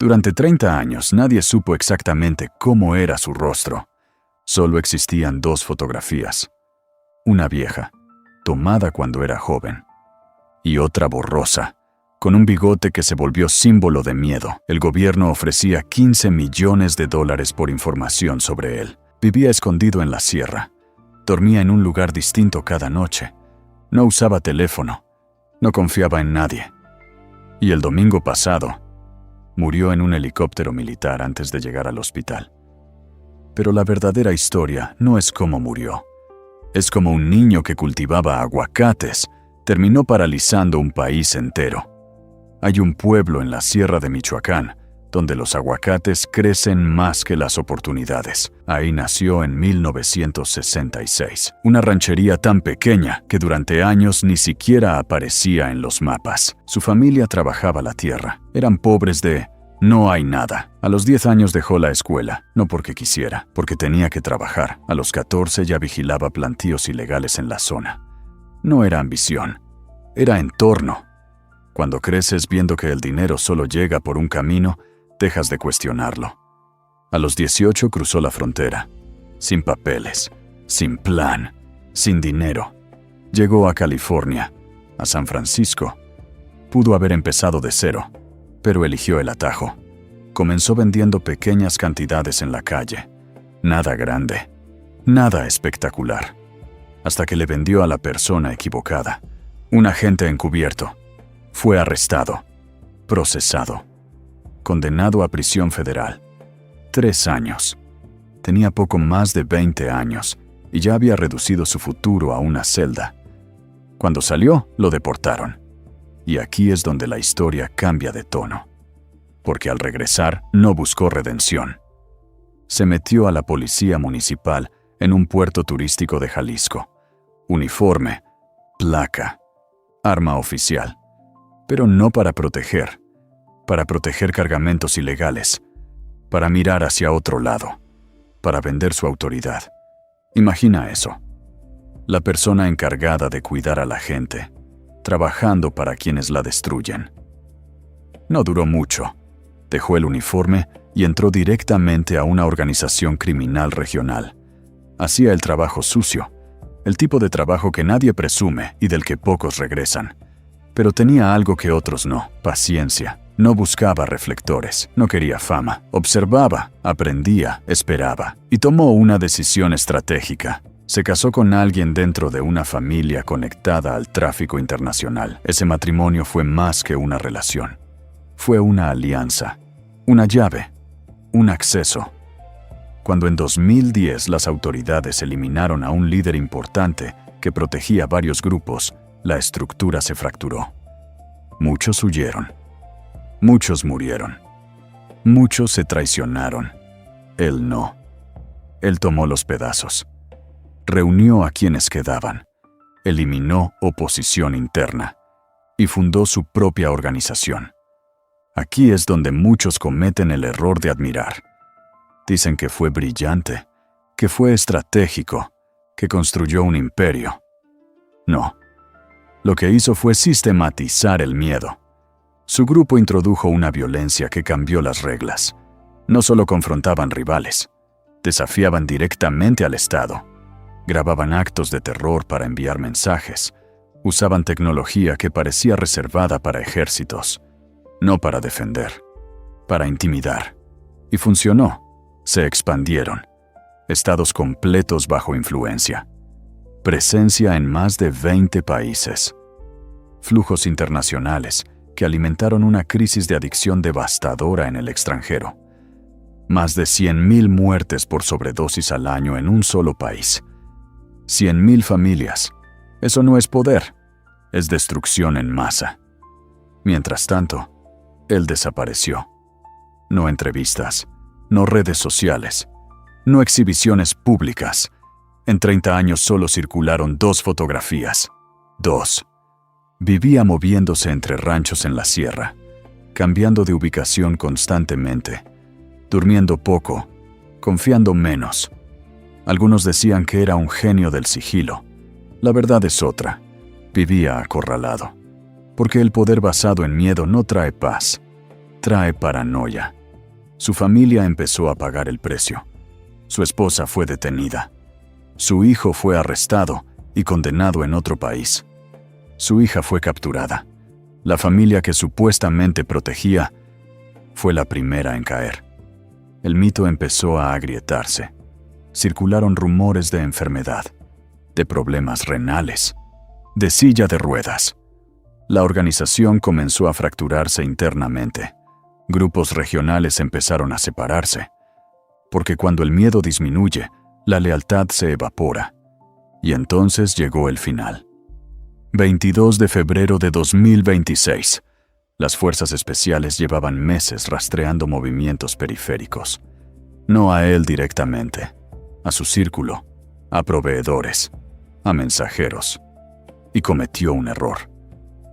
Durante 30 años nadie supo exactamente cómo era su rostro. Solo existían 2 fotografías. Una vieja, tomada cuando era joven, y otra borrosa, con un bigote que se volvió símbolo de miedo. El gobierno ofrecía $15 millones por información sobre él. Vivía escondido en la sierra. Dormía en un lugar distinto cada noche. No usaba teléfono. No confiaba en nadie. Y el domingo pasado, murió en un helicóptero militar antes de llegar al hospital. Pero la verdadera historia no es cómo murió. Es como un niño que cultivaba aguacates terminó paralizando un país entero. Hay un pueblo en la sierra de Michoacán donde los aguacates crecen más que las oportunidades. Ahí nació en 1966, una ranchería tan pequeña que durante años ni siquiera aparecía en los mapas. Su familia trabajaba la tierra. Eran pobres de no hay nada. A los 10 años dejó la escuela, no porque quisiera, porque tenía que trabajar. A los 14 ya vigilaba plantíos ilegales en la zona. No era ambición, era entorno. Cuando creces viendo que el dinero solo llega por un camino, dejas de cuestionarlo. A los 18 cruzó la frontera, sin papeles, sin plan, sin dinero. Llegó a California, a San Francisco. Pudo haber empezado de cero, pero eligió el atajo. Comenzó vendiendo pequeñas cantidades en la calle. Nada grande, nada espectacular. Hasta que le vendió a la persona equivocada. Un agente encubierto. Fue arrestado, procesado, condenado a prisión federal. 3 años. Tenía poco más de 20 años y ya había reducido su futuro a una celda. Cuando salió, lo deportaron. Y aquí es donde la historia cambia de tono. Porque al regresar, no buscó redención. Se metió a la policía municipal en un puerto turístico de Jalisco. Uniforme, placa, arma oficial. Pero no para proteger cargamentos ilegales, para mirar hacia otro lado, para vender su autoridad. Imagina eso. La persona encargada de cuidar a la gente, trabajando para quienes la destruyen. No duró mucho. Dejó el uniforme y entró directamente a una organización criminal regional. Hacía el trabajo sucio, el tipo de trabajo que nadie presume y del que pocos regresan. Pero tenía algo que otros no: paciencia. No buscaba reflectores, no quería fama. Observaba, aprendía, esperaba y tomó una decisión estratégica. Se casó con alguien dentro de una familia conectada al tráfico internacional. Ese matrimonio fue más que una relación. Fue una alianza, una llave, un acceso. Cuando en 2010 las autoridades eliminaron a un líder importante que protegía varios grupos, la estructura se fracturó. Muchos huyeron. Muchos murieron. Muchos se traicionaron. Él no. Él tomó los pedazos. Reunió a quienes quedaban. Eliminó oposición interna. Y fundó su propia organización. Aquí es donde muchos cometen el error de admirar. Dicen que fue brillante, que fue estratégico, que construyó un imperio. No. Lo que hizo fue sistematizar el miedo. Su grupo introdujo una violencia que cambió las reglas. No solo confrontaban rivales, desafiaban directamente al Estado. Grababan actos de terror para enviar mensajes. Usaban tecnología que parecía reservada para ejércitos. No para defender, para intimidar. Y funcionó. Se expandieron. Estados completos bajo influencia. Presencia en más de 20 países. Flujos internacionales que alimentaron una crisis de adicción devastadora en el extranjero. Más de 100,000 muertes por sobredosis al año en un solo país. 100,000 familias. Eso no es poder, es destrucción en masa. Mientras tanto, él desapareció. No entrevistas, no redes sociales, no exhibiciones públicas. En 30 años solo circularon 2 fotografías. 2. Vivía moviéndose entre ranchos en la sierra, cambiando de ubicación constantemente, durmiendo poco, confiando menos. Algunos decían que era un genio del sigilo. La verdad es otra. Vivía acorralado. Porque el poder basado en miedo no trae paz. trae paranoia. Su familia empezó a pagar el precio. Su esposa fue detenida. Su hijo fue arrestado y condenado en otro país. Su hija fue capturada. La familia que supuestamente protegía fue la primera en caer. El mito empezó a agrietarse. Circularon rumores de enfermedad, de problemas renales, de silla de ruedas. La organización comenzó a fracturarse internamente. Grupos regionales empezaron a separarse, porque cuando el miedo disminuye, la lealtad se evapora. Y entonces llegó el final. 22 de febrero de 2026. Las fuerzas especiales llevaban meses rastreando movimientos periféricos. No a él directamente, a su círculo, a proveedores, a mensajeros. Y cometió un error.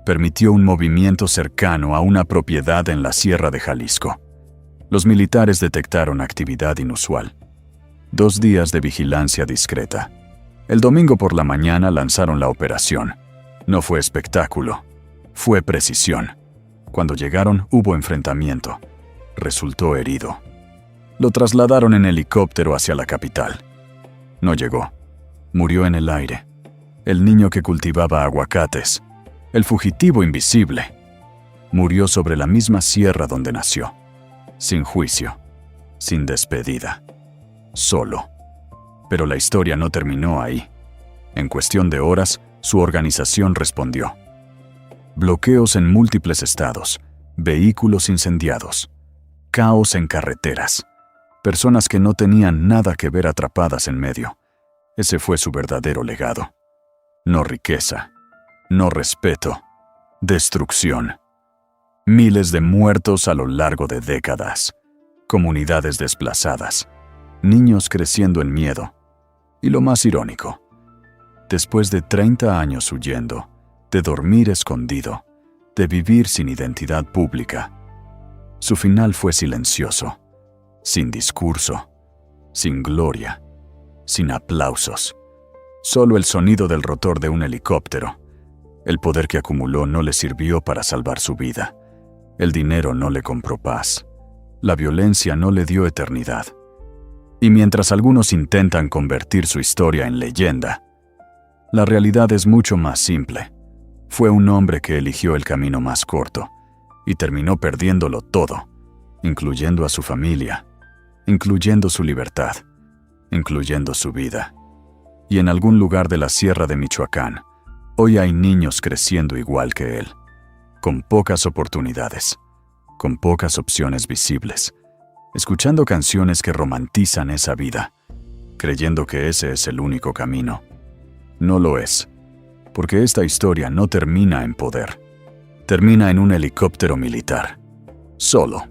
Permitió un movimiento cercano a una propiedad en la Sierra de Jalisco. Los militares detectaron actividad inusual. 2 días de vigilancia discreta. El domingo por la mañana lanzaron la operación. No fue espectáculo, fue precisión. Cuando llegaron hubo enfrentamiento. Resultó herido. Lo trasladaron en helicóptero hacia la capital. No llegó. Murió en el aire. El niño que cultivaba aguacates. El fugitivo invisible. Murió sobre la misma sierra donde nació. Sin juicio. Sin despedida. Solo. Pero la historia no terminó ahí. En cuestión de horas, su organización respondió. Bloqueos en múltiples estados, vehículos incendiados, caos en carreteras, personas que no tenían nada que ver atrapadas en medio. Ese fue su verdadero legado. No riqueza, no respeto, destrucción. Miles de muertos a lo largo de décadas, comunidades desplazadas, niños creciendo en miedo. Y lo más irónico, después de 30 años huyendo, de dormir escondido, de vivir sin identidad pública, su final fue silencioso, sin discurso, sin gloria, sin aplausos. Solo el sonido del rotor de un helicóptero. El poder que acumuló no le sirvió para salvar su vida. El dinero no le compró paz. La violencia no le dio eternidad. Y mientras algunos intentan convertir su historia en leyenda, la realidad es mucho más simple. Fue un hombre que eligió el camino más corto y terminó perdiéndolo todo, incluyendo a su familia, incluyendo su libertad, incluyendo su vida. Y en algún lugar de la Sierra de Michoacán, hoy hay niños creciendo igual que él, con pocas oportunidades, con pocas opciones visibles, escuchando canciones que romantizan esa vida, creyendo que ese es el único camino. No lo es, porque esta historia no termina en poder, termina en un helicóptero militar, solo.